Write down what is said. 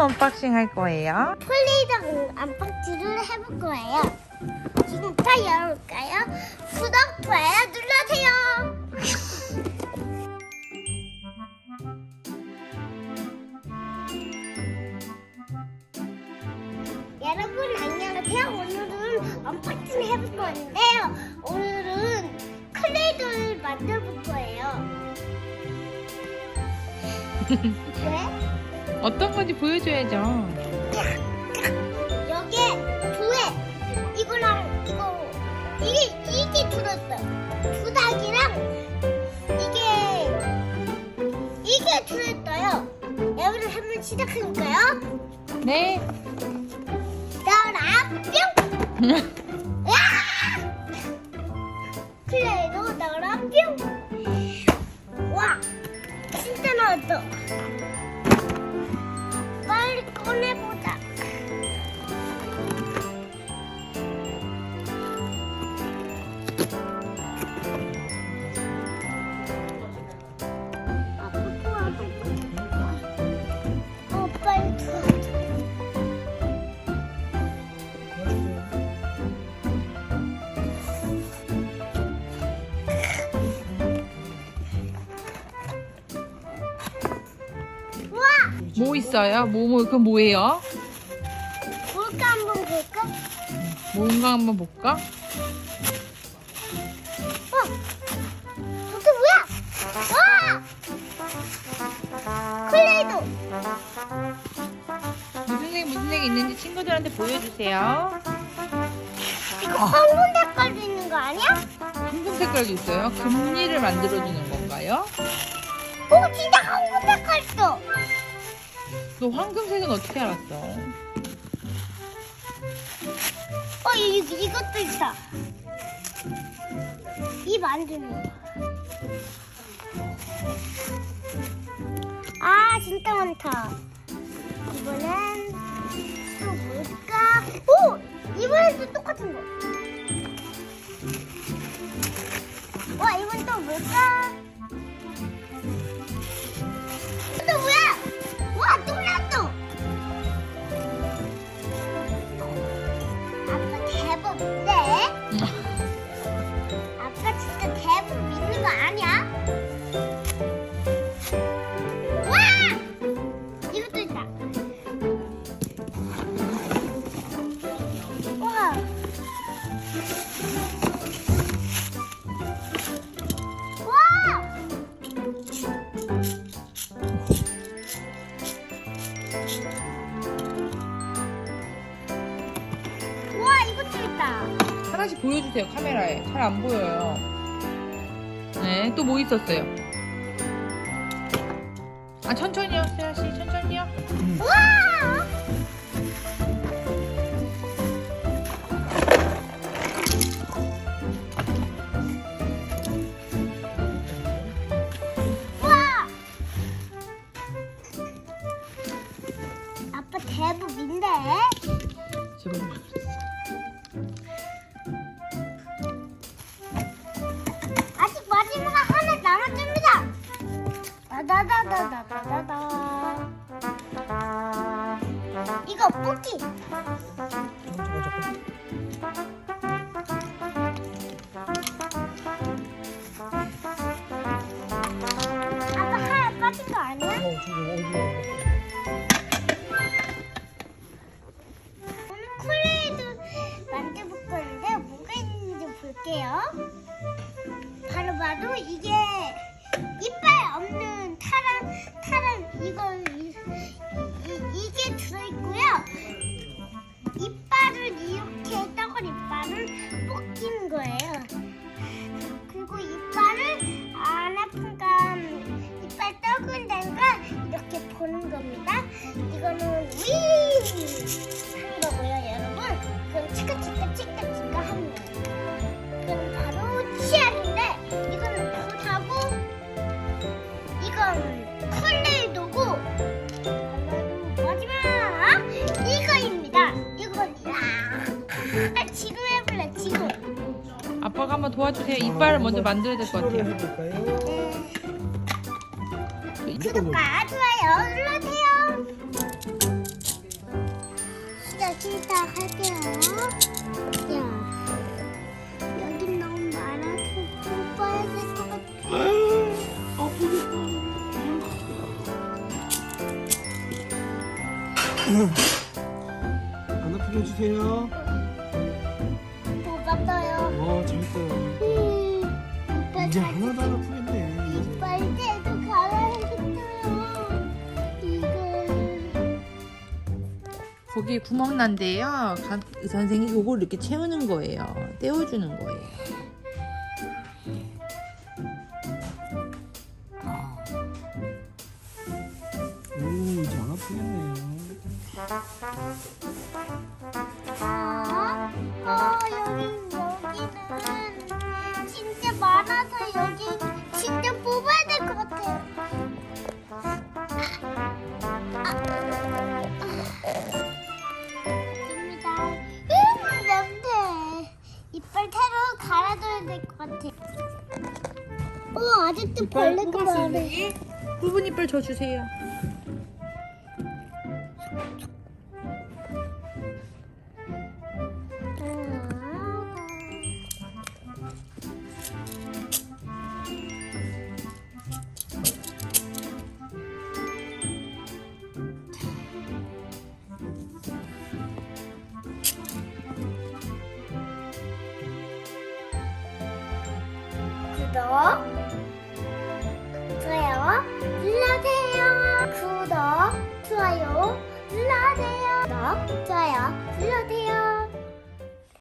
언박싱 할 거예요? 폴리더 언박싱을 해볼 거예요. 지금부터 열어볼까요? 구독, 좋아요 눌러주세요. 여러분 안녕하세요. 오늘은 언박싱 해볼 건데요. 오늘은 클레이도를 만들어볼 거예요. 왜? 어떤 건지 보여줘야죠. 여기에 두에 이거랑 이게 들었어요. 두닥이랑 이게 들었어요. 여러분 한번 시작해볼까요? 네. 나와라 뿅! 야! 클레이도 나와라 뿅! 와! 진짜 나왔어. 빨리 꺼내보자. 빨리 들어가자. 우와! 뭐 있어요? 그건 뭐예요? 볼까 한번 볼까? 뭔가 한번 볼까? 저게 뭐야? 와! 클레이도. 무슨 색이 있는지 친구들한테 보여주세요. 이거 황금 색깔도 있는 거 아니야? 황금 색깔도 있어요. 금리를 만들어주는 건가요? 오, 진짜 황금 색깔 있어. 너 황금색은 어떻게 알았어? 이것도 있다. 이 만드는 거. 아, 진짜 많다. 이번엔 또 뭘까? 오! 이번엔 또 똑같은 거. 와, 이번 또 뭘까? 또 뭐야? 와, 또 나왔어. 아빠 대박 네? 아빠 진짜 대박 믿는 거 아니야? 와! 이것도 있다. 와! 와! 와, 이것도 있다. 하나씩 보여주세요, 카메라에. 잘 안 보여요. 네, 또 뭐 있었어요? 아, 천천히요, 세아씨, 천천히요. 와! 와! 아빠 대박인데? 아직 마지막 하나 남았습니다. 다다다다다다다. 이거 뽑기. 아빠 하나 빠진 거 아니야? 오늘 콜레이도 만들어볼 건데 뭐가 있는지 볼게요. 바로 이게 이빨 없는 타란 이게 들어있고요. 이빨을 이렇게 떡을 이빨을 뽑기는 거예요. 그리고 이빨을 안 아픈가 이빨 떡은 데가 이렇게 보는 겁니다. 이거는 하는 거고요, 여러분. 그럼 치카치카 하는 거예요. 이건 바로 치약인데 이거는 붓하고 이건 컬레이도고 마지막 이거입니다. 이건 지금 해볼래 지금. 아빠가 한번 도와주세요. 이빨을 먼저 만들어야 될 것 같아요. 네. 네. 구독과 좋아요 눌러주세요. 싫다 할게요. 야, 여기 너무 많아서 뽑아야 될 것 같아. 안 아프게 해주세요. 뽑았어요. 잘했어요. 이빨 이제 잘 하나도 안 아프겠네. 이제. 이빨 때도 갈아야겠어요. 이거. 거기에 구멍 난데요. 의사 선생님이 요걸 이렇게 채우는 거예요. 떼어주는 거예요. 오, 이제 안 아프겠네요. 여기는 진짜 많아서 여기 진짜 뽑아야 될 것 같아요. 입니다. 냄새. 이빨 테로 갈아줘야 될 것 같아. 아직도 벌레가 많네. 붉은 이빨 줘 주세요. 구독,